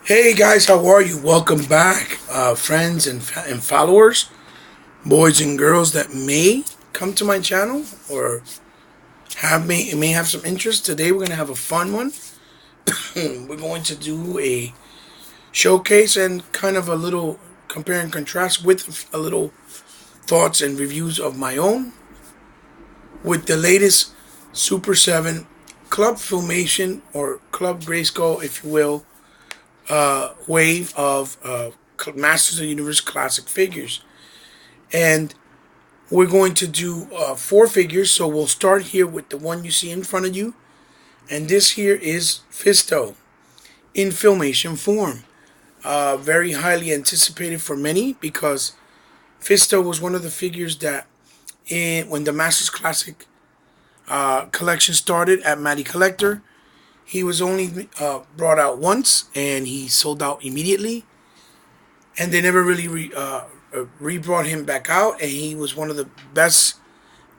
Hey guys, how are you? Welcome back, friends and followers, boys and girls that may come to my channel or may have some interest. Today we're gonna have a fun one. We're going to do a showcase and kind of a little compare and contrast with a little thoughts and reviews of my own with the latest Super 7 Club Filmation or Club Grayskull, if you will, wave of Masters of the Universe classic figures. And we're going to do four figures. So we'll start here with the one you see in front of you. And this here is Fisto in filmation form. Very highly anticipated for many because Fisto was one of the figures that when the Masters Classic collection started at Matty Collector, he was only brought out once and he sold out immediately. And they never really re-brought him back out, and he was one of the best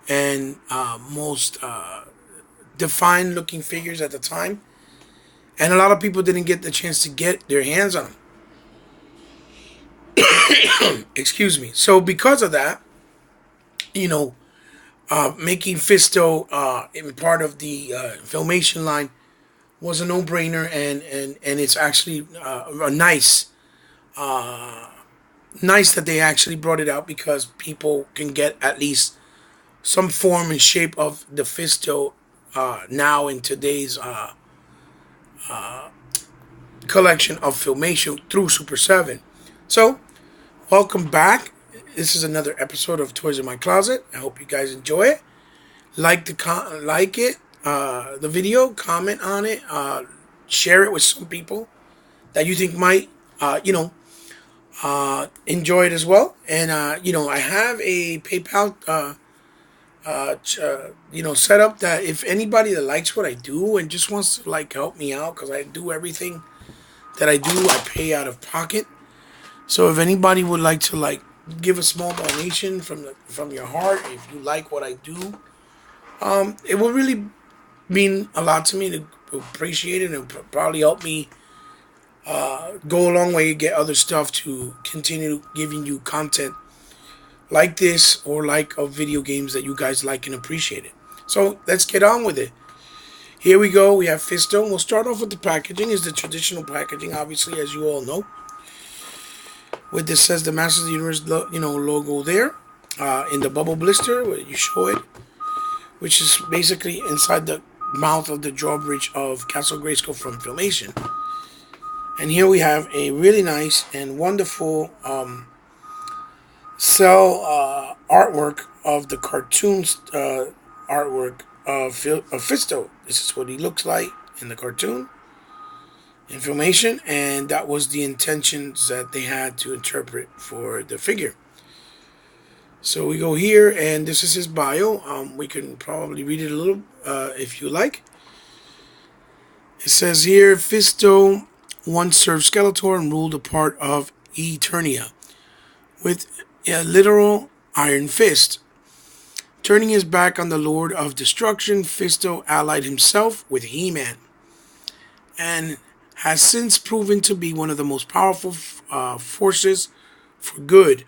and most defined looking figures at the time. And a lot of people didn't get the chance to get their hands on him. Excuse me. So because of that, you know, making Fisto in part of the Filmation line was a no-brainer, and it's actually a nice that they actually brought it out because people can get at least some form and shape of the Fisto now in today's collection of Filmation through Super 7. So, welcome back. This is another episode of Toys in My Closet. I hope you guys enjoy it. The video, comment on it, share it with some people that you think might, enjoy it as well. And I have a PayPal set up that if anybody that likes what I do and just wants to like help me out, because I do everything that I do, I pay out of pocket. So if anybody would like to like give a small donation from your heart, if you like what I do, it will really mean a lot to me to appreciate it and probably help me go a long way to get other stuff to continue giving you content like this or like of video games that you guys like and appreciate it. So let's get on with it. Here we go. We have Fisto. We'll start off with the packaging. Is the traditional packaging, obviously, as you all know. With this says the Masters of the Universe, logo there in the bubble blister where you show it, which is basically inside the mouth of the drawbridge of Castle Grayskull from Filmation. And here we have a really nice and wonderful cell artwork of the cartoons artwork of Fisto. This is what he looks like in the cartoon information, and that was the intentions that they had to interpret for the figure. So we go here, and this is his bio. We can probably read it a little if you like. It says here, Fisto once served Skeletor and ruled a part of Eternia with a literal iron fist. Turning his back on the Lord of Destruction, Fisto allied himself with He-Man and has since proven to be one of the most powerful forces for good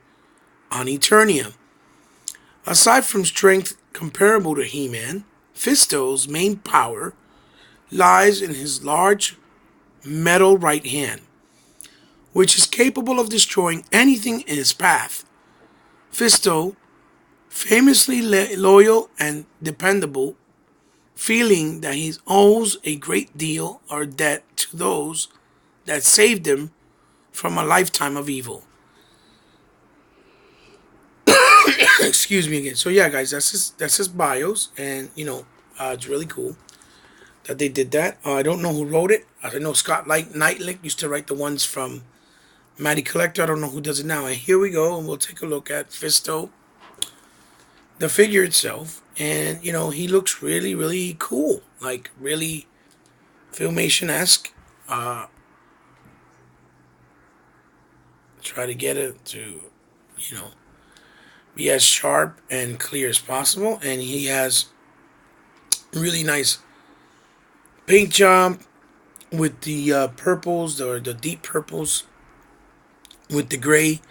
on Eternia. Aside from strength comparable to He-Man, Fisto's main power lies in his large metal right hand, which is capable of destroying anything in his path. Fisto, famously loyal and dependable, feeling that he owes a great deal or debt to those that saved him from a lifetime of evil. Excuse me again. So yeah, guys, that's his bios, and it's really cool that they did that. I don't know who wrote it. I know Scott Knightlick used to write the ones from Matty Collector. I don't know who does it now. And here we go, and we'll take a look at Fisto, the figure itself. And, he looks really, really cool. Like, really Filmation-esque. Try to get it to, be as sharp and clear as possible. And he has really nice paint job, with the purples or the deep purples with the gray.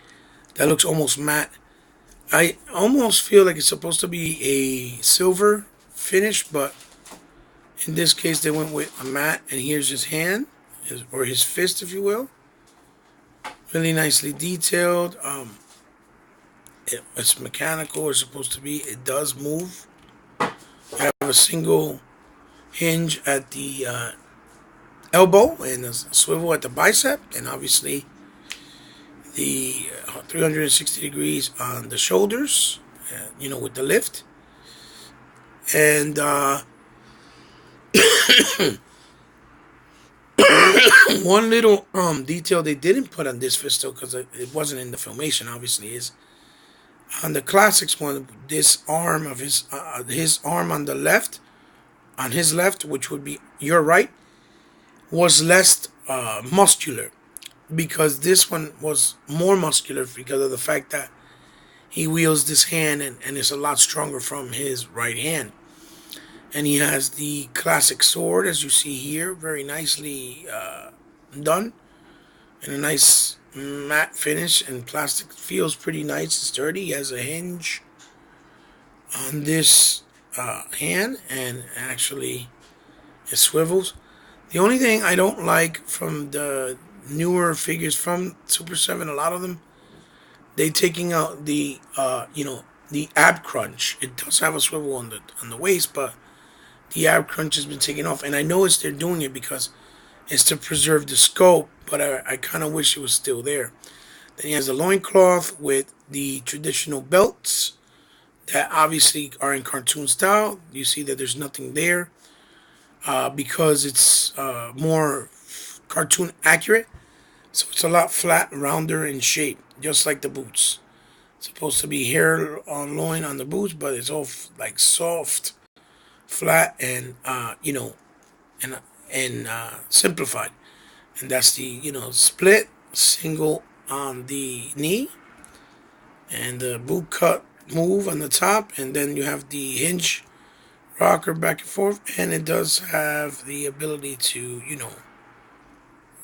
That looks almost matte. I almost feel like it's supposed to be a silver finish, but in this case they went with a matte. And here's his hand, or his fist, if you will. Really nicely detailed. It's mechanical. It's supposed to be. It does move. You have a single hinge at the elbow and a swivel at the bicep, and obviously the 360 degrees on the shoulders, with the lift. And one little detail they didn't put on this pistol, because it wasn't in the filmation, obviously, is on the classics one. This arm of his arm on the left, on his left, which would be your right, was less muscular, because this one was more muscular because of the fact that he wields this hand, and it's a lot stronger from his right hand. And he has the classic sword, as you see here, very nicely done, and a nice matte finish, and plastic feels pretty nice and sturdy. He has a hinge on this hand, and actually it swivels. The only thing I don't like from the newer figures from Super 7, a lot of them, they taking out the ab crunch. It does have a swivel on the waist, but the ab crunch has been taken off. And I know they're doing it because it's to preserve the scope, but I kind of wish it was still there. Then he has a loincloth with the traditional belts that obviously are in cartoon style. You see that there's nothing there because it's more cartoon accurate. So it's a lot flat, rounder in shape, just like the boots. It's supposed to be hair on loin on the boots, but it's all like soft, flat, and simplified. And that's the split single on the knee, and the boot cut move on the top, and then you have the hinge rocker back and forth, and it does have the ability to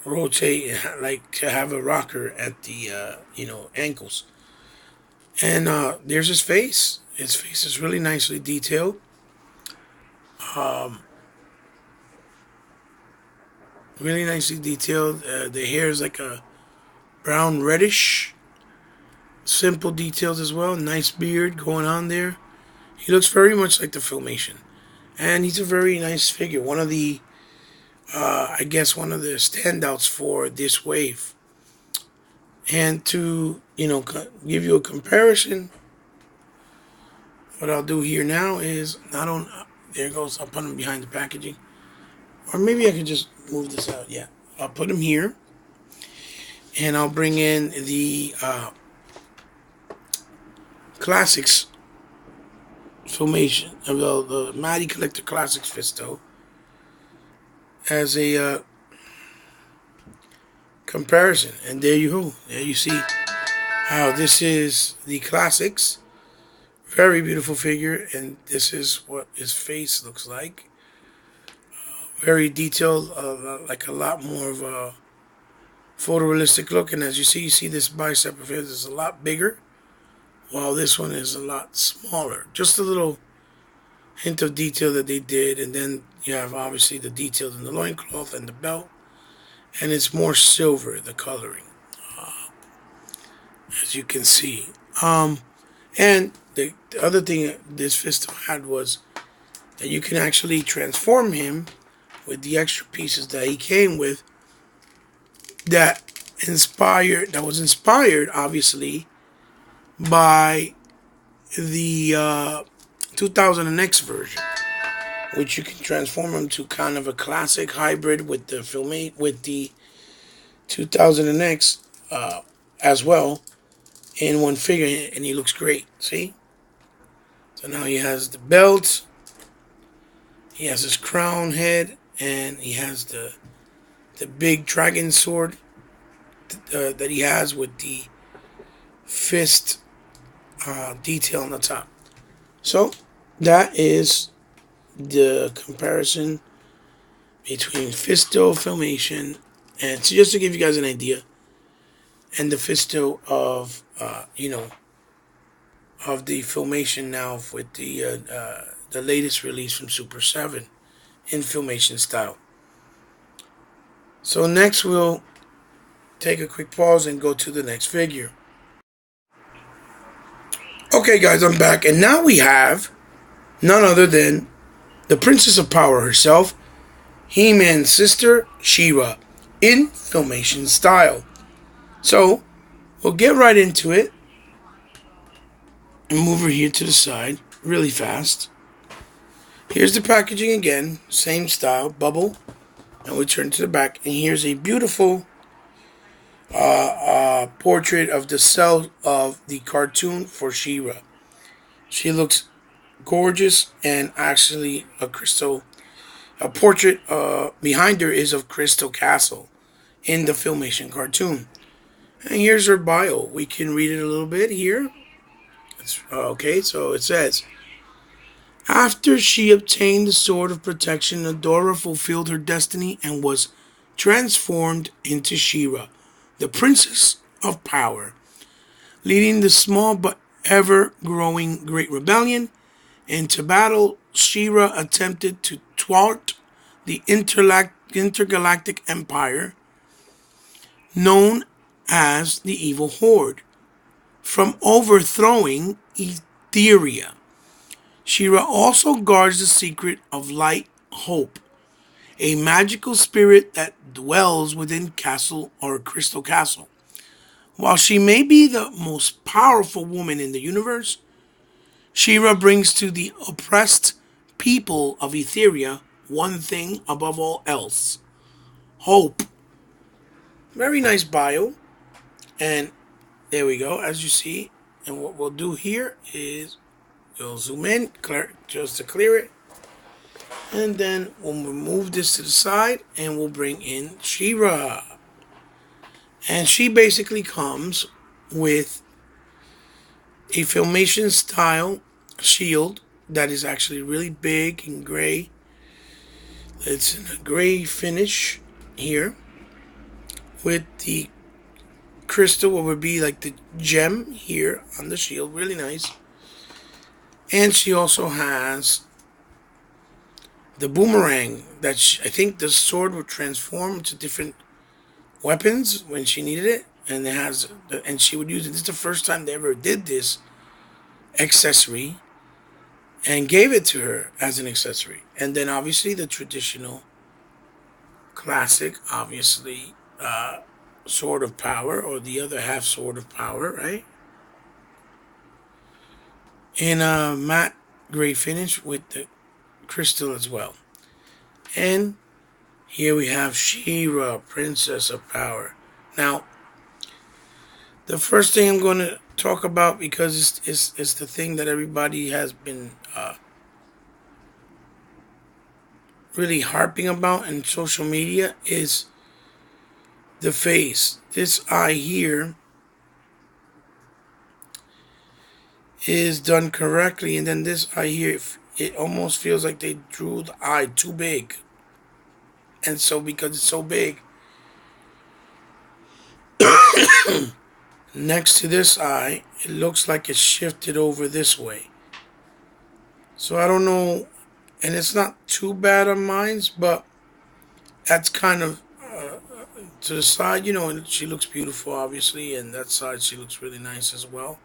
rotate, like to have a rocker at the ankles. And there's his face. His face is really nicely detailed. Um, really nicely detailed. The hair is like a brown reddish. Simple details as well. Nice beard going on there. He looks very much like the filmation, and he's a very nice figure. One of the, I guess, one of the standouts for this wave. And to give you a comparison, what I'll do here now is not on. There goes. I'll put him behind the packaging, or maybe I could just move this out. Yeah, I'll put him here, and I'll bring in the classics filmation of the Mighty Collector Classics Fisto as a comparison. And there you go. There you see how this is the classics. Very beautiful figure, and this is what his face looks like. Very detailed, like a lot more of a photorealistic look. And as you see this bicep of his is a lot bigger, while this one is a lot smaller. Just a little hint of detail that they did. And then you have obviously the details in the loincloth and the belt, and it's more silver, the coloring, as you can see. And the other thing this Fisto had was that you can actually transform him with the extra pieces that he came with, that was inspired obviously by the 2000X version, which you can transform him to kind of a classic hybrid with the 2000X as well in one figure, and he looks great. See? So now he has the belt, he has his crown head, and he has the big dragon sword that he has with the fist detail on the top. So that is the comparison between Fisto Filmation, and so just to give you guys an idea, and the Fisto of of the Filmation now with the latest release from Super 7 in Filmation style. So next we'll take a quick pause and go to the next figure. Okay, guys, I'm back, and now we have none other than the Princess of Power herself, He-Man's sister, She-Ra, in Filmation style. So, we'll get right into it and move her here to the side really fast. Here's the packaging again, same style, bubble, and we turn to the back, and here's a beautiful portrait of the cell of the cartoon for She-Ra. She looks gorgeous, and actually a portrait behind her is of Crystal Castle in the Filmation cartoon. And here's her bio. We can read it a little bit here. Okay, so it says, after she obtained the Sword of Protection, Adora fulfilled her destiny and was transformed into She-Ra, the Princess of Power. Leading the small but ever-growing Great Rebellion into battle, She-Ra attempted to thwart the intergalactic empire known as the Evil Horde from overthrowing Etheria. She-Ra also guards the secret of Light Hope, a magical spirit that dwells within Crystal Castle. While she may be the most powerful woman in the universe, She-Ra brings to the oppressed people of Etheria one thing above all else: hope. Very nice bio. And there we go, as you see. And what we'll do here is we'll zoom in, just to clear it. And then we'll move this to the side and we'll bring in She-Ra. And she basically comes with a Filmation style shield that is actually really big and gray. It's in a gray finish here with the crystal, what would be like the gem here on the shield. Really nice. And she also has the boomerang that I think the sword would transform into different weapons when she needed it. And and she would use it. This is the first time they ever did this accessory and gave it to her as an accessory. And then obviously the traditional classic, obviously, Sword of Power, or the other half Sword of Power, right? In a matte gray finish with the crystal as well. And here we have She-Ra, Princess of Power. Now, the first thing I'm going to talk about, because it's the thing that everybody has been really harping about in social media, is the face. This eye here is done correctly, and then this eye here, it almost feels like they drew the eye too big. And so because it's so big, next to this eye, it looks like it's shifted over this way. So I don't know, and it's not too bad on mine, but that's kind of to the side, and she looks beautiful, obviously, and that side she looks really nice as well.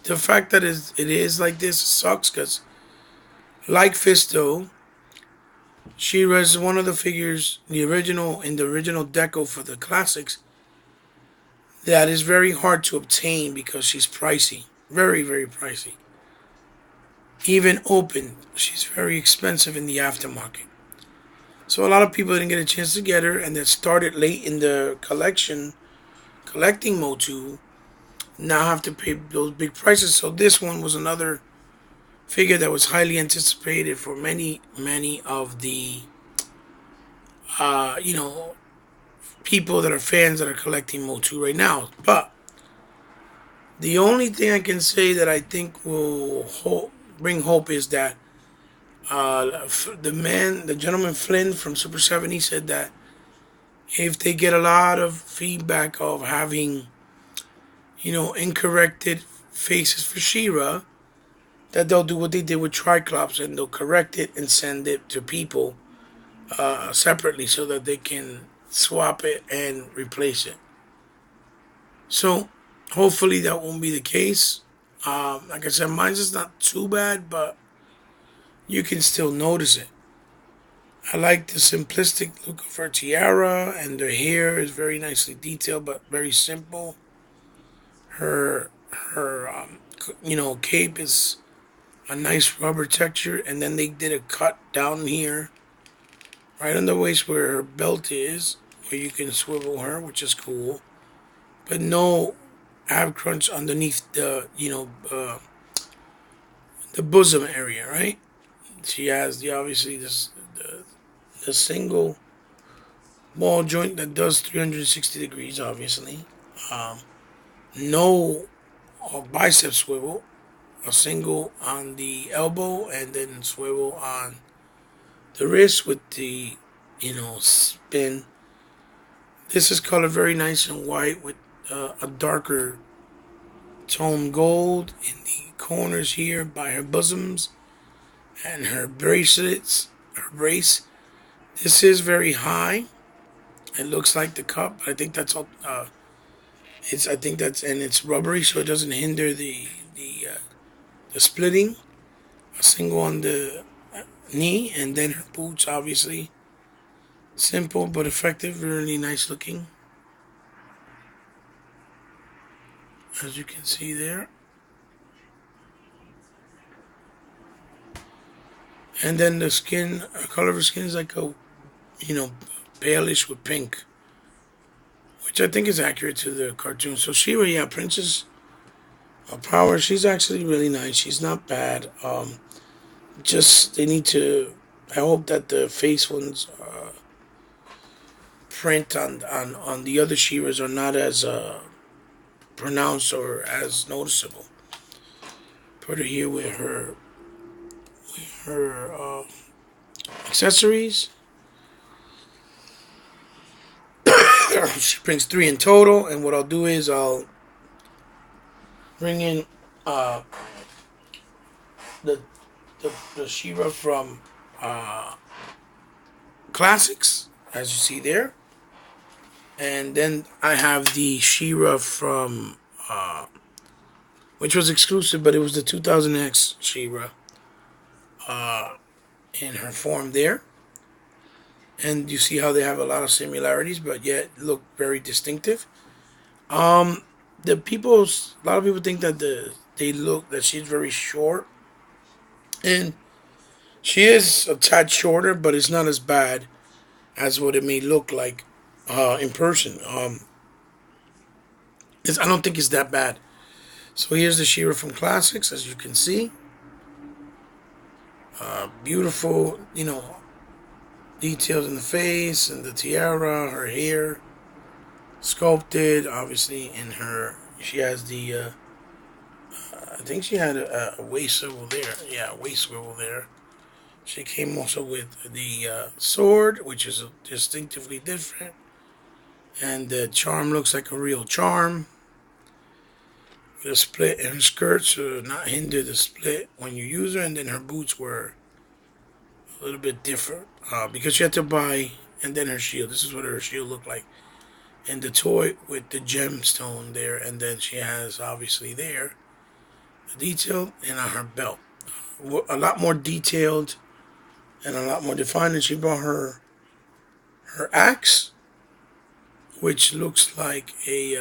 The fact that it is like this sucks, because like Fisto, She-Ra is one of the figures, in the original deco for the classics, that is very hard to obtain because she's pricey. Very, very pricey. Even open, she's very expensive in the aftermarket. So a lot of people didn't get a chance to get her, and that started late in the collecting Motu, now have to pay those big prices. So this one was another figure that was highly anticipated for many of the people that are fans that are collecting Motu right now. But the only thing I can say that I think will bring hope is that The gentleman Flynn from Super 70 said that if they get a lot of feedback of having, incorrected faces for She-Ra, that they'll do what they did with Triclops and they'll correct it and send it to people separately so that they can swap it and replace it. So hopefully that won't be the case. Like I said, mine's is not too bad, but you can still notice it. I like the simplistic look of her tiara, and her hair is very nicely detailed but very simple. Her cape is a nice rubber texture, and then they did a cut down here, right on the waist where her belt is, where you can swivel her, which is cool. But no ab crunch underneath the bosom area, right? She has obviously the single ball joint that does 360 degrees, obviously. Um, no bicep swivel, a single on the elbow and then swivel on the wrist with the, spin. This is colored very nice and white with a darker tone gold in the corners here by her bosoms and her bracelets, her brace. This is very high. It looks like the cup. I think that's all. I think that's and it's rubbery, so it doesn't hinder the splitting. A single on the knee, and then her boots, obviously simple but effective, really nice looking, as you can see there. And then the skin, color of her skin is like a, you know, palish with pink, which I think is accurate to the cartoon. So She-Ra, yeah, Princess of Power, she's actually really nice. She's not bad. Just they need to. I hope that the face ones print on the other She-Ras are not as pronounced or as noticeable. Put her here with her accessories. She brings three in total, and what I'll do is I'll bring in uh, the, the She-Ra from Classics, as you see there, and then I have the She-Ra from which was exclusive, but it was the 2000X She-Ra in her form there. And you see how they have a lot of similarities, but yet look very distinctive. Um, a lot of people think that that she's very short, and she is a tad shorter, but it's not as bad as what it may look like in person. I don't think it's that bad. So here's the She-Ra from Classics, as you can see. Beautiful, details in the face and the tiara, her hair, sculpted, obviously, in her. She has I think she had a waist swivel there. Yeah, a waist swivel there. She came also with the sword, which is distinctively different. And the charm looks like a real charm. With a split in her skirt to not hinder the split when you use her. And then her boots were a little bit different because she had to buy. And then her shield. This is what her shield looked like. And the toy with the gemstone there. And then she has, obviously, there the detail and on her belt. A lot more detailed and a lot more defined. And she brought her axe, which looks like the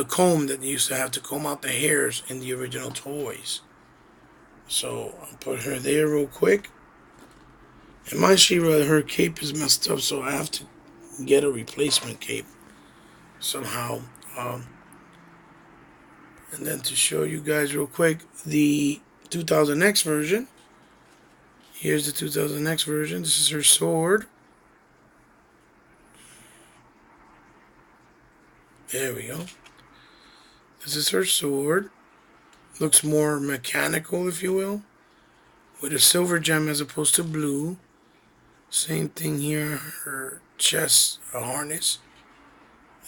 comb that they used to have to comb out the hairs in the original toys. So I'll put her there real quick. And my She-Ra, her cape is messed up, so I have to get a replacement cape somehow. And then to show you guys real quick, the 2000X version. Here's the 2000X version. This is her sword. There we go. This is her sword. Looks more mechanical, if you will. with a silver gem as opposed to blue. Same thing here, her chest harness.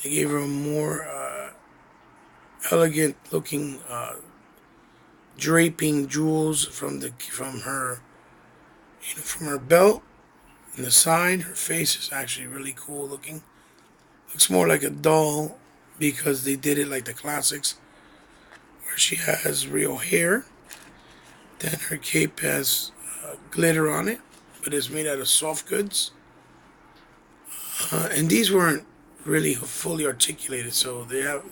They gave her a more elegant looking draping jewels from her, from her belt and the side. Her face is actually really cool looking. Looks more like a doll because they did it like the classics, where she has real hair. Then her cape has glitter on it, but it's made out of soft goods. And these weren't really fully articulated, so they have,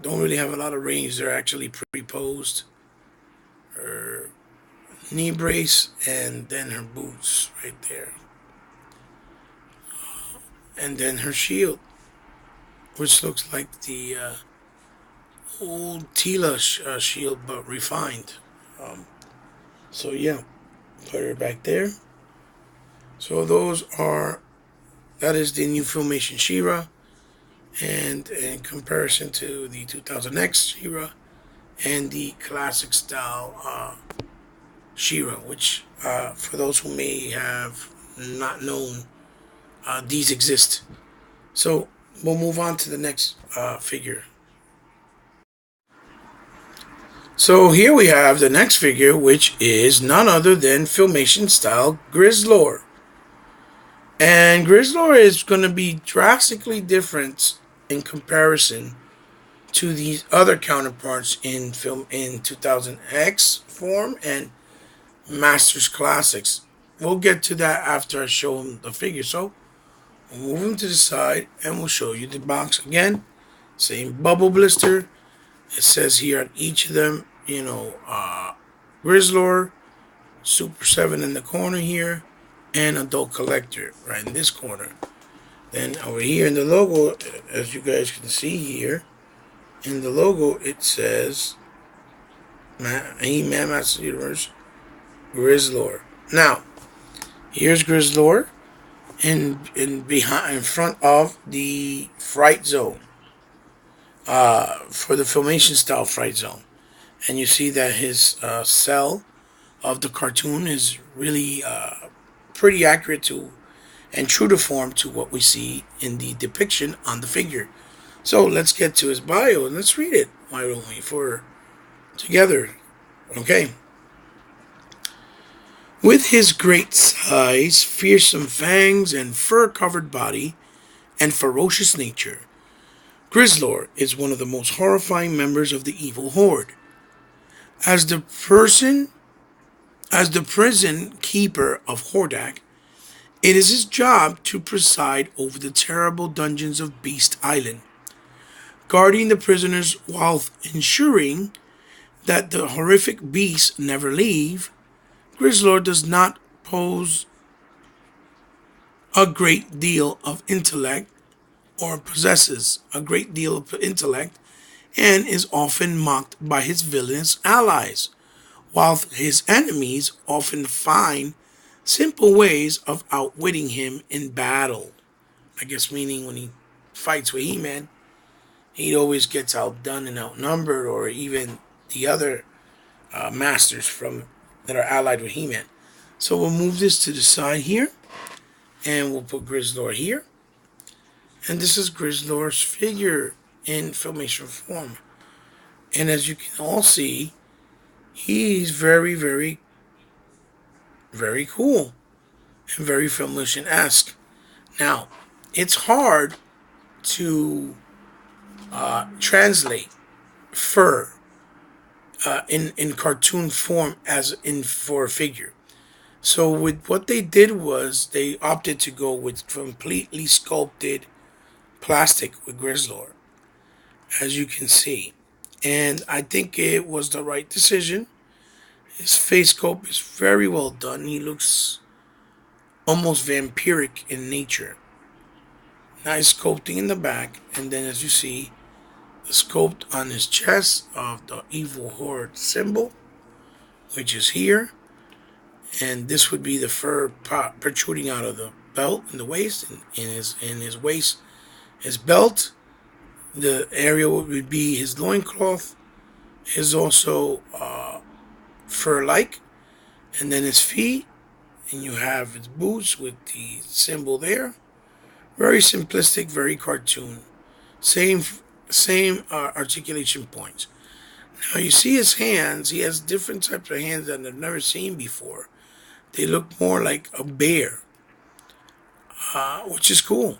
don't really have a lot of range. They're actually pre-posed. Her knee brace, and then her boots right there. And then her shield, which looks like the old Tila shield, but refined. So yeah, put her back there. So that is the new Filmation She-Ra, and in comparison to the 2000X She-Ra and the classic style She-Ra, which for those who may have not known, these exist. So we'll move on to the next figure. So here we have the next figure, which is none other than Filmation style Grizzlor. And Grizzlor is going to be drastically different in comparison to these other counterparts in 2000X form and Masters Classics. We'll get to that after I show him the figure. So we'll move him to the side and we'll show you the box again. Same bubble blister. It says here on each of them, Grizzlor, Super 7 in the corner here, and Adult Collector right in this corner. Then over here in the logo, as you guys can see here, in the logo it says He-Man Master Universe Grizzlor. Now, here's Grizzlor in front of the Fright Zone. For the Filmation style Fright Zone. And you see that his cell of the cartoon is really pretty accurate to and true to form to what we see in the depiction on the figure. So let's get to his bio and let's read it. Why don't we together? Okay. With his great size, fearsome fangs, and fur-covered body, and ferocious nature, Grizzlor is one of the most horrifying members of the evil horde. As the prison keeper of Hordak, it is his job to preside over the terrible dungeons of Beast Island, guarding the prisoners while ensuring that the horrific beasts never leave. Grizzlor does not pose a great deal of intellect or possesses a great deal of intellect and is often mocked by his villainous allies, while his enemies often find simple ways of outwitting him in battle. I guess meaning when he fights with He-Man, he always gets outdone and outnumbered, or even the other masters that are allied with He-Man. So we'll move this to the side here, and we'll put Grizzlor here. And this is Grizzlor's figure in Filmation form. And as you can all see, he's very, very, very cool and very Filmation-esque. Now, it's hard to translate fur in cartoon form for a figure. So with what they did was they opted to go with completely sculpted plastic with Grizzlor, as you can see. And I think it was the right decision. His face sculpt is very well done. He looks almost vampiric in nature. Nice sculpting in the back. And then as you see, the sculpt on his chest of the evil horde symbol, which is here. And this would be the fur protruding out of the belt and the waist. And in his waist, his belt, the area would be his loincloth, is also fur-like, and then his feet, and you have his boots with the symbol there. Very simplistic, very cartoon. Same, same articulation points. Now you see his hands. He has different types of hands that I've never seen before. They look more like a bear, which is cool.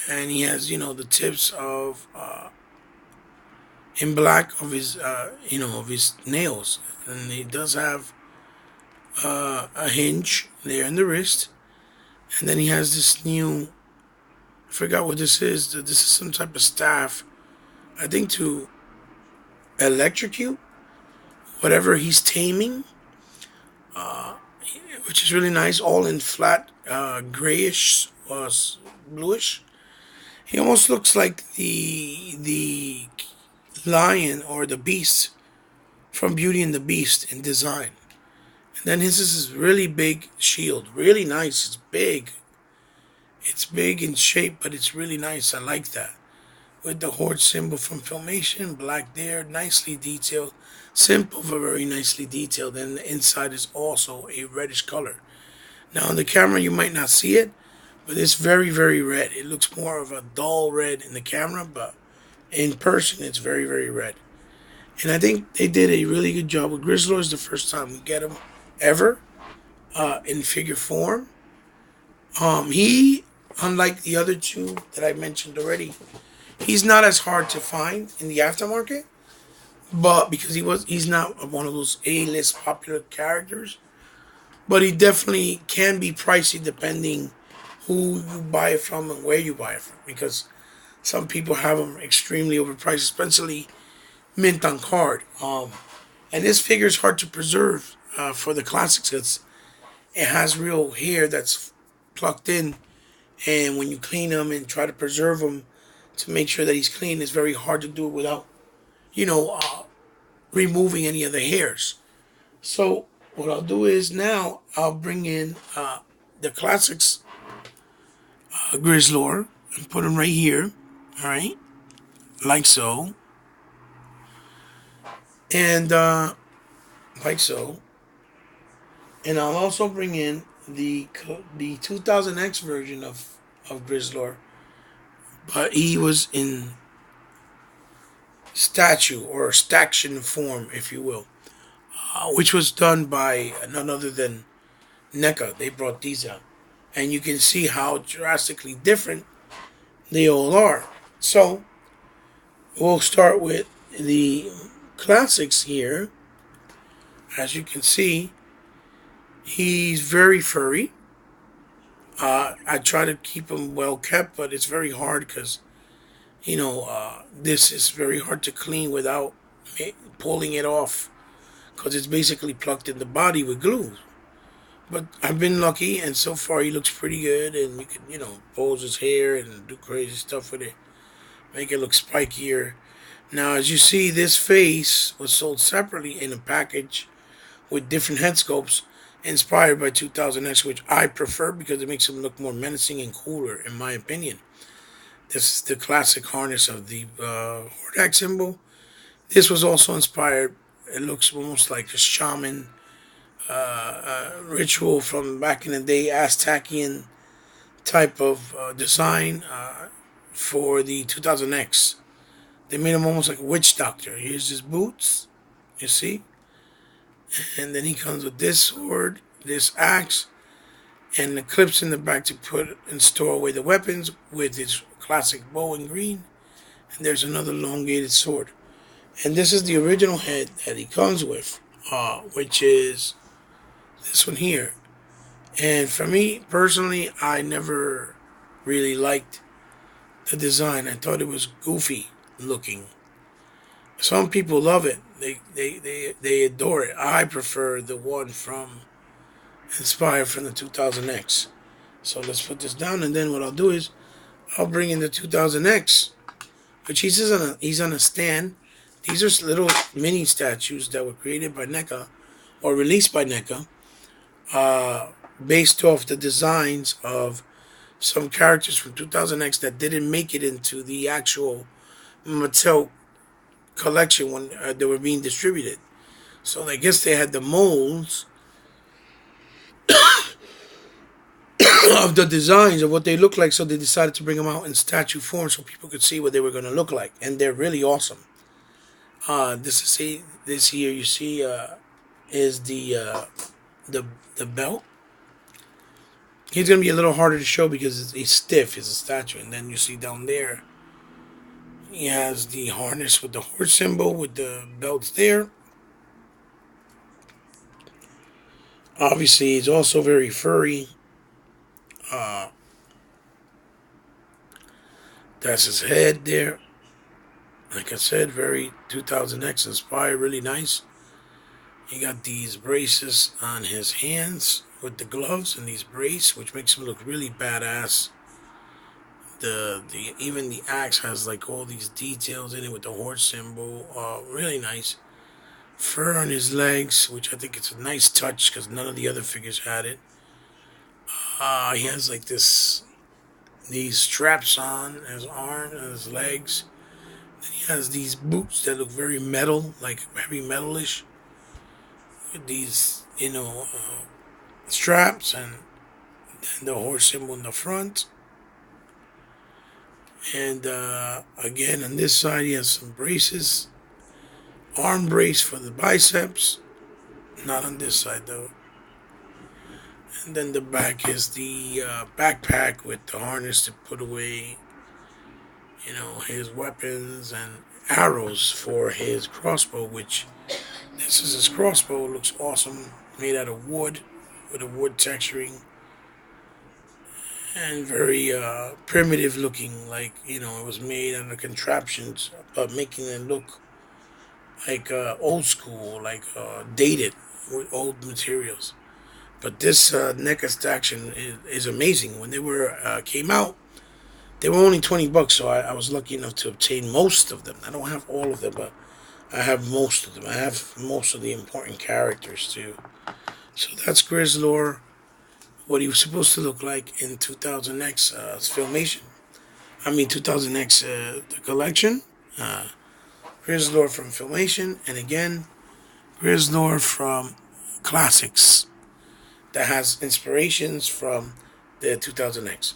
And he has, the tips of in black of his, of his nails, and he does have a hinge there in the wrist. And then he has this new, I forgot what this is. This is some type of staff, I think to electrocute whatever he's taming, which is really nice. All in flat, grayish or bluish. He almost looks like the lion or the beast from Beauty and the Beast in design. And then his is this really big shield, really nice. It's big. It's big in shape, but it's really nice. I like that. With the horde symbol from Filmation, black there, nicely detailed. Simple but very nicely detailed. And the inside is also a reddish color. Now on the camera you might not see it, but it's very, very red. It looks more of a dull red in the camera, but in person it's very, very red. And I think they did a really good job with Grizzlor. It's the first time we get him ever in figure form. He, unlike the other two that I mentioned already, he's not as hard to find in the aftermarket, but because he's not one of those A-list popular characters. But he definitely can be pricey depending who you buy it from and where you buy it from, because some people have them extremely overpriced, especially mint on card. And this figure is hard to preserve for the classics because it has real hair that's plucked in, and when you clean them and try to preserve him to make sure that he's clean, it's very hard to do it without, removing any of the hairs. So what I'll do is now I'll bring in the classics Grizzlor and put him right here. All right, like so, and like so, and I'll also bring in the 2000X version of Grizzlor, but he was in statue or staction form, if you will, which was done by none other than NECA. They brought these out, and you can see how drastically different they all are. So we'll start with the classics here. As you can see, he's very furry. I try to keep him well kept, but it's very hard because, this is very hard to clean without pulling it off because it's basically plucked in the body with glue. But I've been lucky, and so far he looks pretty good, and you can, pose his hair and do crazy stuff with it, make it look spikier. Now, as you see, this face was sold separately in a package with different head sculpts inspired by 2000X, which I prefer because it makes him look more menacing and cooler, in my opinion. This is the classic harness of the Hordak symbol. This was also inspired. It looks almost like a shaman ritual from back in the day, Aztecian type of design for the 2000X. They made him almost like a witch doctor. Here's his boots, you see? And then he comes with this sword, this axe, and the clips in the back to put and store away the weapons with his classic bow in green. And there's another elongated sword. And this is the original head that he comes with, which is this one here. And for me, personally, I never really liked the design. I thought it was goofy looking. Some people love it. They adore it. I prefer the one from inspired from the 2000X. So let's put this down, and then what I'll do is I'll bring in the 2000X, which he's on a stand. These are little mini statues that were created by NECA or released by NECA, based off the designs of some characters from 2000X that didn't make it into the actual Mattel collection when they were being distributed. So I guess they had the molds of the designs of what they look like, so they decided to bring them out in statue form so people could see what they were going to look like, and they're really awesome. This here you see is the the belt. He's gonna be a little harder to show because he's stiff. He's a statue, and then you see down there he has the harness with the horse symbol with the belts there. Obviously, he's also very furry. Uh, that's his head there. Like I said, very 2000X inspired, really nice. He got these braces on his hands with the gloves and these braces, which makes him look really badass. The even the axe has like all these details in it with the horse symbol. Really nice. Fur on his legs, which I think it's a nice touch because none of the other figures had it. He has like these straps on his arm and his legs. Then he has these boots that look very metal, like heavy metalish, with these straps and then the horse symbol in the front. And again, on this side, he has some braces, arm brace for the biceps. Not on this side though. And then the back is the backpack with the harness to put away, his weapons and arrows for his crossbow, which this is his crossbow. It looks awesome, made out of wood with a wood texturing and very primitive looking, like it was made under contraptions, but making it look like old school, like dated with old materials. But this NECA action is amazing. When they were came out, they were only $20, so I was lucky enough to obtain most of them. I don't have all of them, but I have most of them. I have most of the important characters too. So that's Grizzlor, what he was supposed to look like in 2000X Filmation. 2000X the collection. Grizzlor from Filmation, and again, Grizzlor from Classics that has inspirations from the 2000X.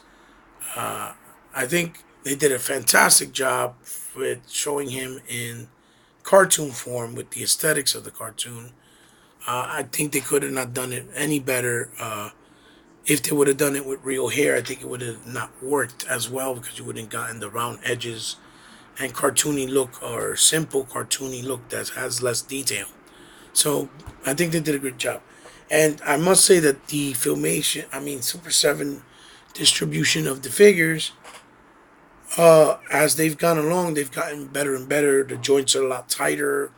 I think they did a fantastic job with showing him in cartoon form with the aesthetics of the cartoon. I think they could have not done it any better. If they would have done it with real hair, I think it would have not worked as well because you wouldn't gotten the round edges and cartoony look, or simple cartoony look that has less detail. So I think they did a good job. And I must say that the Super 7 distribution of the figures, as they've gone along, they've gotten better and better. The joints are a lot tighter.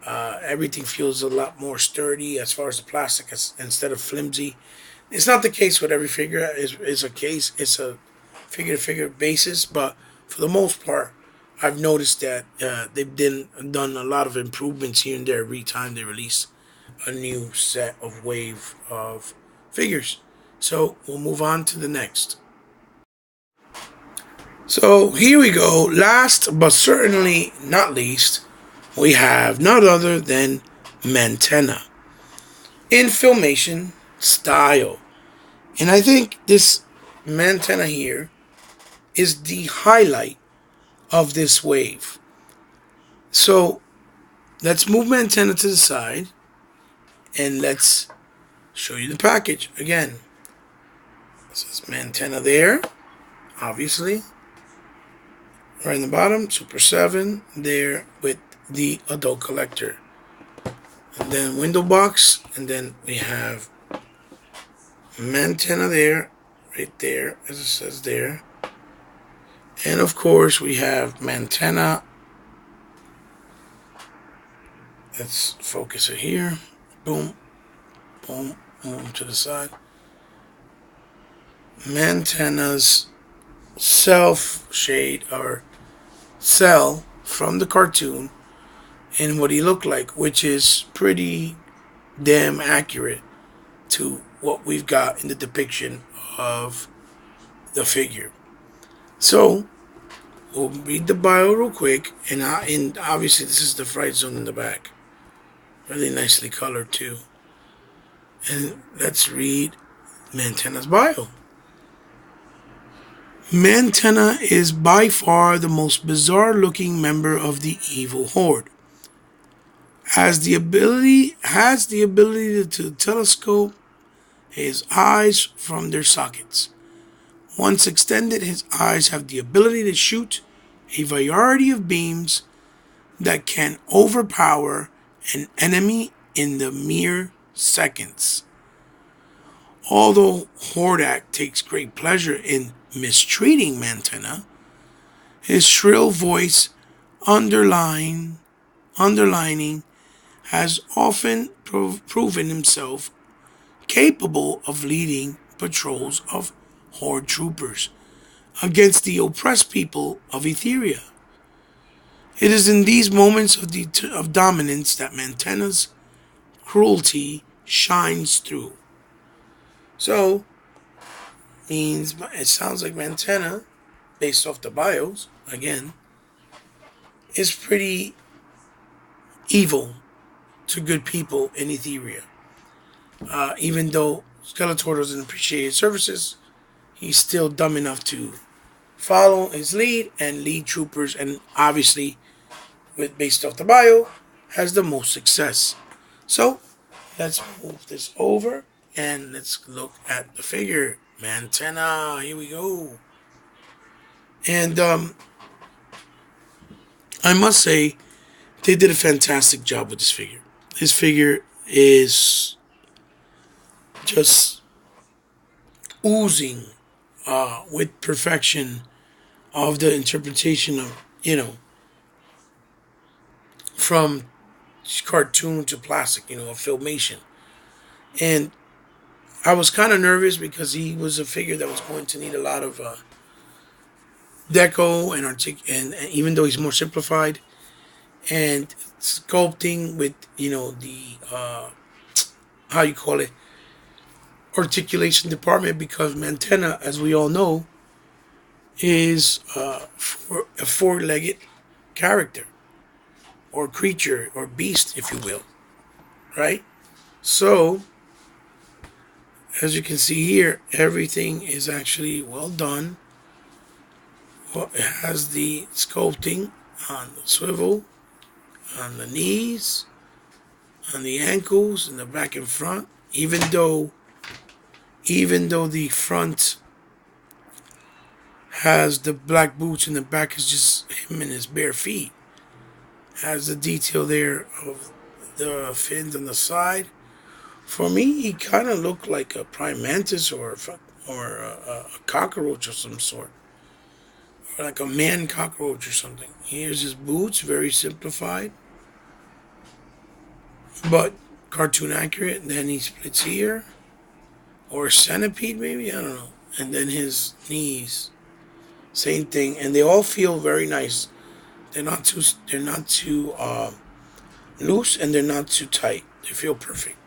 Everything feels a lot more sturdy as far as the plastic instead of flimsy. It's not the case with every figure. It's a figure-to-figure basis, but for the most part, I've noticed that they've done a lot of improvements here and there every time they release a new set of wave of figures. So we'll move on to the next. So here we go. Last but certainly not least, we have none other than Mantenna in Filmation style. And I think this Mantenna here is the highlight of this wave. So let's move Mantenna to the side and let's show you the package again. This is Mantenna there, obviously. Right in the bottom, Super 7 there with the adult collector. And then window box, and then we have Mantenna there, right there, as it says there. And of course we have Mantenna. Let's focus it here. Boom, boom, boom to the side. Mantenna's self shade or cell from the cartoon and what he looked like, which is pretty damn accurate to what we've got in the depiction of the figure. So we'll read the bio real quick, and obviously this is the fright zone in the back, really nicely colored too. And let's read Mantenna's bio. Mantenna is by far the most bizarre looking member of the evil horde. Has the ability to telescope his eyes from their sockets. Once extended, his eyes have the ability to shoot a variety of beams that can overpower an enemy in the mere seconds. Although Hordak takes great pleasure in mistreating Mantenna, his shrill voice underlining has often proven himself capable of leading patrols of Horde troopers against the oppressed people of Etheria. It is in these moments of dominance that Mantenna's cruelty shines through. So, means it sounds like Mantenna, based off the bios, again, is pretty evil to good people in Etheria. Even though Skeletor doesn't appreciate his services, he's still dumb enough to follow his lead and lead troopers, and obviously, with based off the bio, has the most success. So, let's move this over and let's look at the figure. Mantenna, here we go. And I must say, they did a fantastic job with this figure. This figure is just oozing with perfection of the interpretation of, from cartoon to plastic, of filmation. And I was kind of nervous because he was a figure that was going to need a lot of deco and even though he's more simplified and sculpting with the how you call it, articulation department, because Mantenna, as we all know, is a four-legged character or creature or beast, if you will, right? So, as you can see here, everything is actually well done. Well, it has the sculpting on the swivel, on the knees, on the ankles, in the back and front. Even though the front has the black boots and the back is just him and his bare feet, has the detail there of the fins on the side. For me, he kind of looked like a prime mantis or a cockroach of some sort, or like a man cockroach or something. Here's his boots, very simplified, but cartoon accurate. And then he splits here, or a centipede maybe, I don't know. And then his knees, same thing, and they all feel very nice. They're not too loose, and they're not too tight. They feel perfect.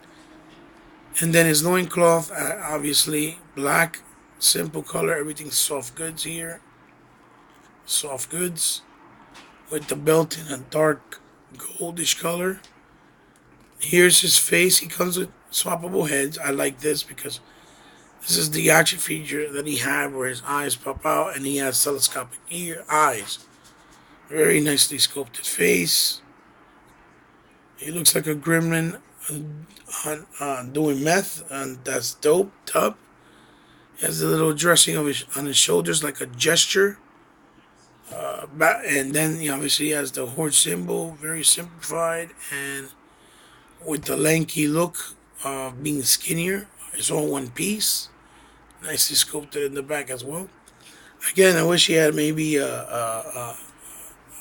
And then his loincloth, obviously black, simple color. Everything's soft goods here. Soft goods with the belt in a dark goldish color. Here's his face. He comes with swappable heads. I like this because this is the action feature that he had where his eyes pop out and he has telescopic eyes. Very nicely sculpted face. He looks like a gremlin doing meth, and that's dope. Tub. He has a little dressing on his shoulders like a gesture. And then he obviously has the horde symbol, very simplified, and with the lanky look of being skinnier. It's all one piece. Nicely sculpted in the back as well. Again, I wish he had maybe a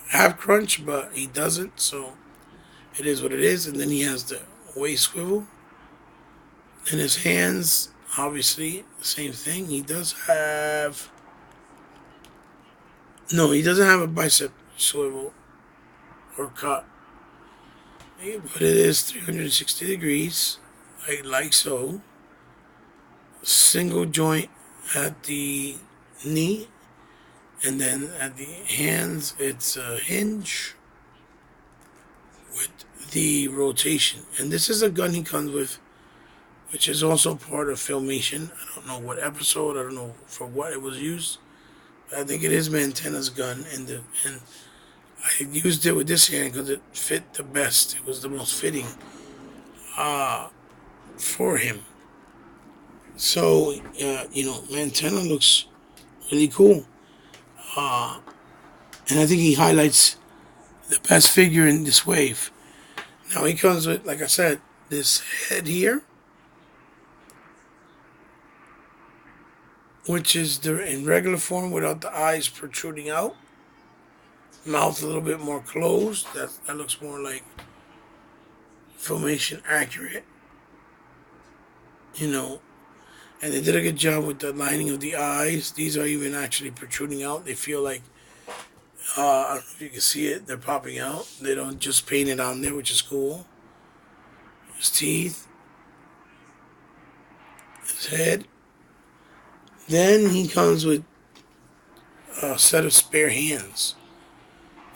half crunch, but he doesn't, so it is what it is. And then he has the waist swivel. And his hands, obviously, same thing. He doesn't have a bicep swivel or cut. But it is 360 degrees, like so. Single joint at the knee, and then at the hands, it's a hinge with the rotation. And this is a gun he comes with, which is also part of Filmation. I don't know what episode, I don't know for what it was used, I think it is Montana's gun, and I used it with this hand because it fit the best. It was the most fitting for him. So Montana looks really cool, and I think he highlights the best figure in this wave. Now he comes with, like I said, this head here, which is in regular form without the eyes protruding out. Mouth a little bit more closed. That looks more like formation accurate, you know. And they did a good job with the lining of the eyes. These are even actually protruding out. They feel like, I don't know if you can see it, they're popping out. They don't just paint it on there, which is cool. His teeth, his head. Then he comes with a set of spare hands,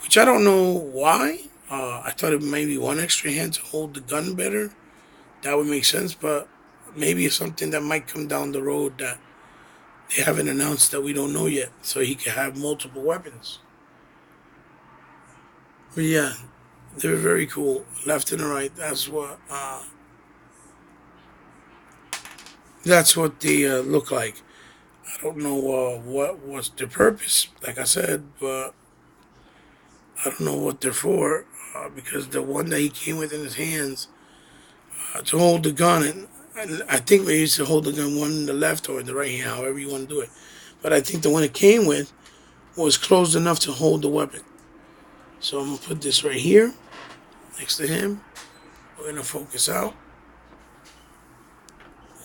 which I don't know why. I thought it maybe one extra hand to hold the gun better. That would make sense, but maybe it's something that might come down the road that they haven't announced that we don't know yet, so he can have multiple weapons. But yeah, they're very cool, left and right. That's what they look like. I don't know what was their purpose, like I said, but I don't know what they're for. Because the one that he came with in his hands to hold the gun, and I think maybe to hold the gun one in the left or in the right hand, however you want to do it. But I think the one it came with was closed enough to hold the weapon. So I'm gonna put this right here next to him. We're gonna focus out.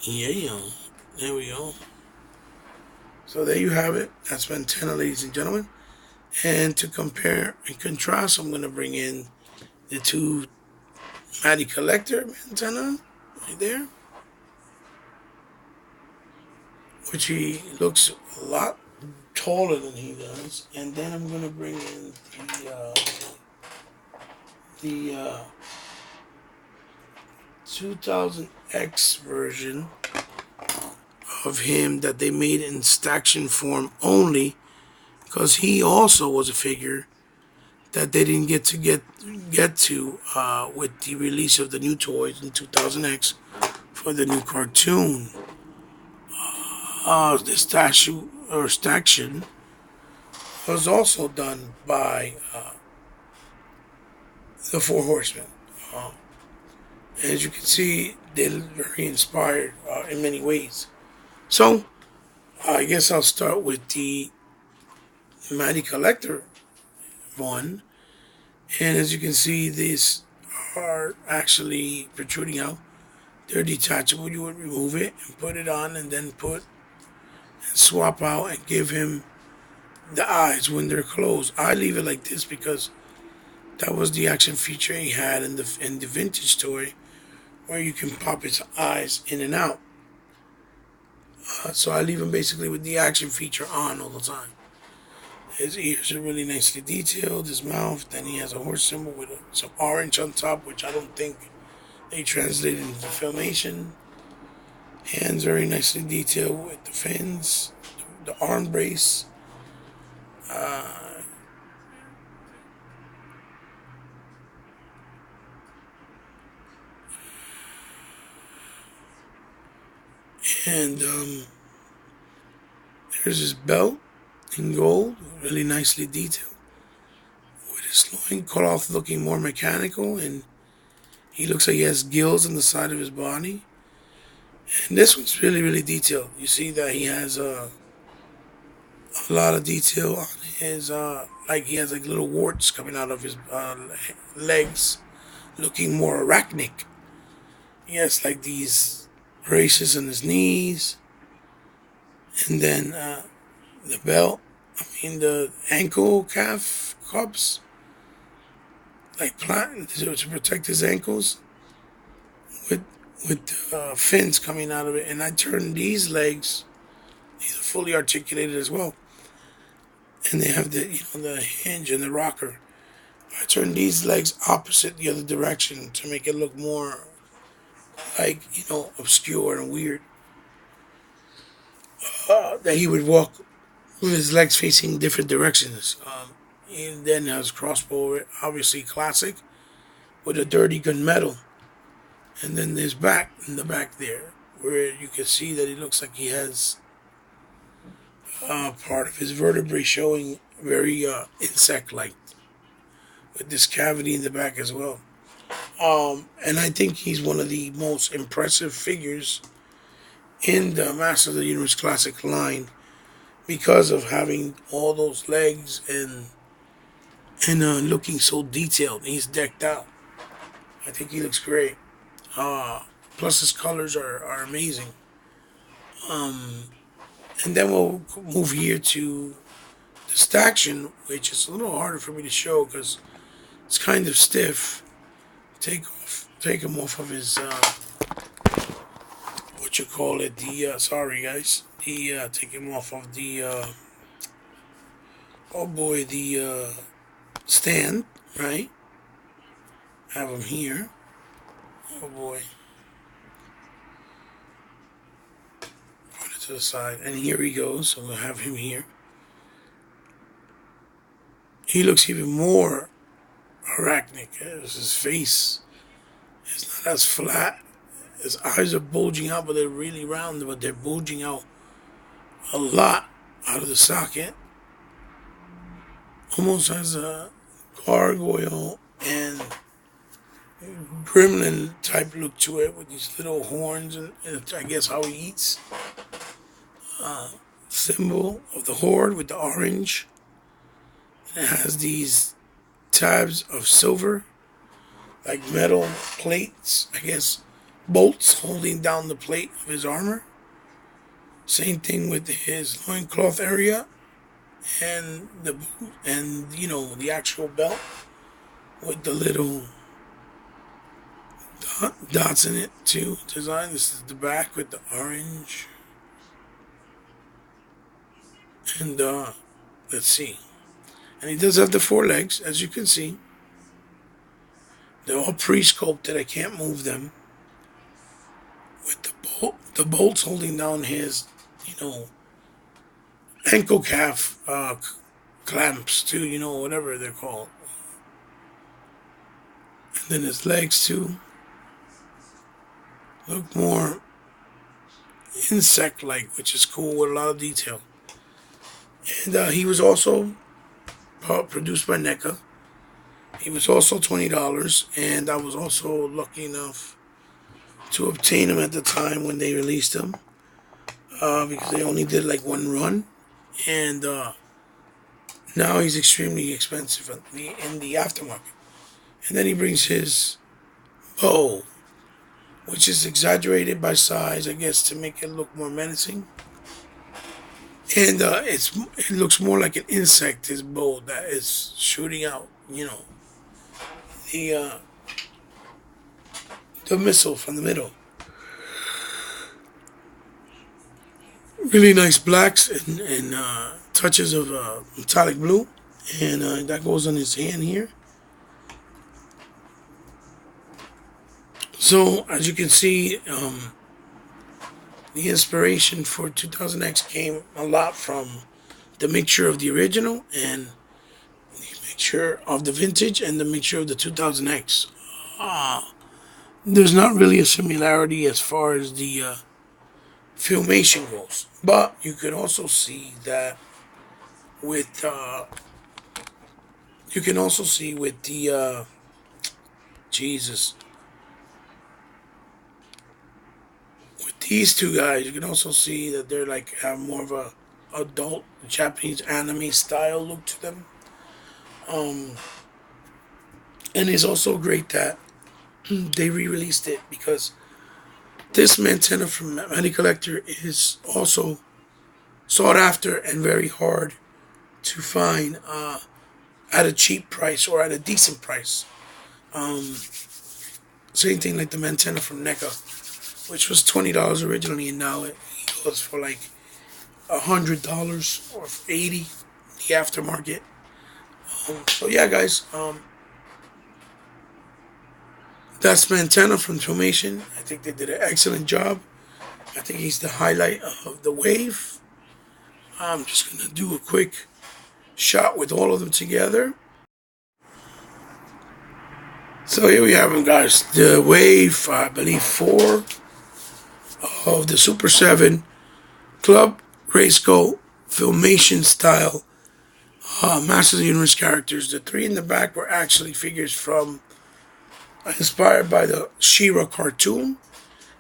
Yeah, there we go. So there you have it. That's been 10, ladies and gentlemen. And to compare and contrast, I'm gonna bring in the two Matty Collector antenna right there, which he looks a lot taller than he does. And then I'm gonna bring in the 2000X version of him that they made in staction form only, because he also was a figure that they didn't get to with the release of the new toys in 2000X for the new cartoon. The statue or staction was also done by the Four Horsemen. As you can see, they're very inspired in many ways. So, I guess I'll start with the Mighty Collector one. And as you can see, these are actually protruding out. They're detachable. You would remove it and put it on and then put and swap out and give him the eyes when they're closed. I leave it like this because that was the action feature he had in the vintage toy, where you can pop his eyes in and out. So I leave him basically with the action feature on all the time. His ears are really nicely detailed, his mouth. Then he has a horse symbol with some orange on top, which I don't think they translated into Filmation. Hands very nicely detailed with the fins, the arm brace. And there's his belt in gold, really nicely detailed, with his loincloth looking more mechanical, and he looks like he has gills on the side of his body. And this one's really, really detailed. You see that he has a lot of detail on his, like he has like little warts coming out of his legs, looking more arachnic. He has like these braces on his knees, and then the belt, the ankle calf cups, like to protect his ankles, with fins coming out of it. And I turned these legs; these are fully articulated as well, and they have the hinge and the rocker. I turned these legs opposite the other direction to make it look more like obscure and weird. That he would walk with his legs facing different directions. He then has crossbow, obviously classic, with a dirty gunmetal. And then there's back in the back there, where you can see that it looks like he has part of his vertebrae showing very insect-like, with this cavity in the back as well. And I think he's one of the most impressive figures in the Master of the Universe Classic line because of having all those legs and looking so detailed. He's decked out. I think he looks great. Plus his colors are amazing. And then we'll move here to the Staction, which is a little harder for me to show because it's kind of stiff. Take him off of his what you call it? Sorry guys, take him off of the oh boy, the stand, right? Have him here. Oh boy. Put it to the side, and here he goes. So we'll have him here. He looks even more arachnic. His face is not as flat. His eyes are bulging out, but they're really round, but they're bulging out a lot out of the socket. Almost has a gargoyle and gremlin type look to it with these little horns and I guess how he eats. Symbol of the horde with the orange. And it has these tabs of silver, like metal plates, I guess bolts holding down the plate of his armor. Same thing with his loincloth area and the boot and the actual belt with the little dots in it too. Design. This is the back with the orange. And let's see. And he does have the 4 legs, as you can see. They're all pre-sculpted. I can't move them. With the bolts holding down his, ankle calf clamps too, whatever they're called. And then his legs too look more insect-like, which is cool with a lot of detail. And he was also produced by NECA. He was also $20, and I was also lucky enough to obtain him at the time when they released him, because they only did like 1 run, and now he's extremely expensive in the aftermarket. And then he brings his bow, which is exaggerated by size, I guess, to make it look more menacing. And it looks more like an insect, his bow that is shooting out, the missile from the middle. Really nice blacks and touches of metallic blue. And that goes on his hand here. So, as you can see, the inspiration for 2000X came a lot from the mixture of the original and the mixture of the vintage and the mixture of the 2000X. There's not really a similarity as far as the filmation goes, but you can also see that with the Jesus. With these 2 guys, you can also see that they're like have more of a adult Japanese anime style look to them. And it's also great that they re-released it because this Mantenna from Many Collector is also sought after and very hard to find at a cheap price or at a decent price. Same thing like the Mantenna from NECA, which was $20 originally, and now it goes for like $100 or $80 the aftermarket. So yeah, guys, that's Mantenna from Filmation. I think they did an excellent job. I think he's the highlight of the wave. I'm just going to do a quick shot with all of them together. So here we have them, guys. The wave, I believe, 4 of the Super 7 Club Grayskull Filmation style Masters of the Universe characters. The 3 in the back were actually figures from inspired by the She-Ra cartoon,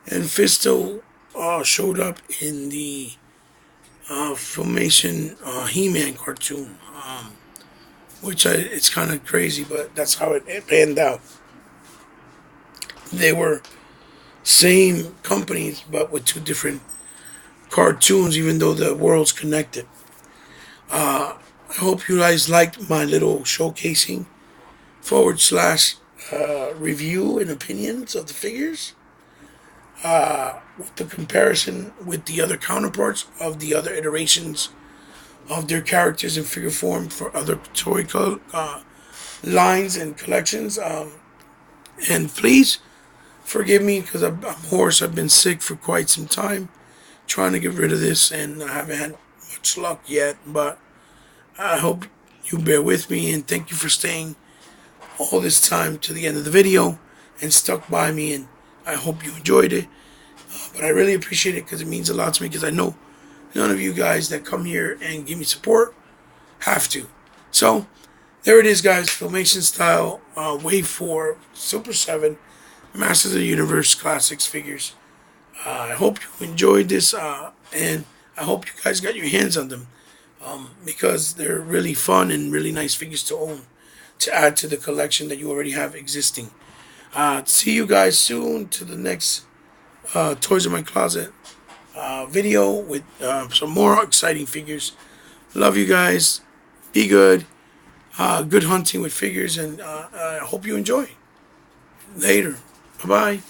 and Fisto showed up in the Filmation He-Man cartoon, which it's kind of crazy, but that's how it panned out. They were same companies, but with 2 different cartoons, even though the world's connected. I hope you guys liked my little showcasing / review and opinions of the figures. With the comparison with the other counterparts of the other iterations of their characters in figure form for other toy lines and collections. And please forgive me because I'm hoarse. I've been sick for quite some time trying to get rid of this, and I haven't had much luck yet, but I hope you bear with me, and thank you for staying all this time to the end of the video and stuck by me, and I hope you enjoyed it. But I really appreciate it because it means a lot to me, because I know none of you guys that come here and give me support have to. So there it is, guys. Filmation style Wave 4 Super 7 Masters of the Universe Classics figures. I hope you enjoyed this, and I hope you guys got your hands on them, because they're really fun and really nice figures to own, to add to the collection that you already have existing. See you guys soon to the next Toys in My Closet video with some more exciting figures. Love you guys. Be good. Good hunting with figures, and I hope you enjoy. Later. Bye-bye.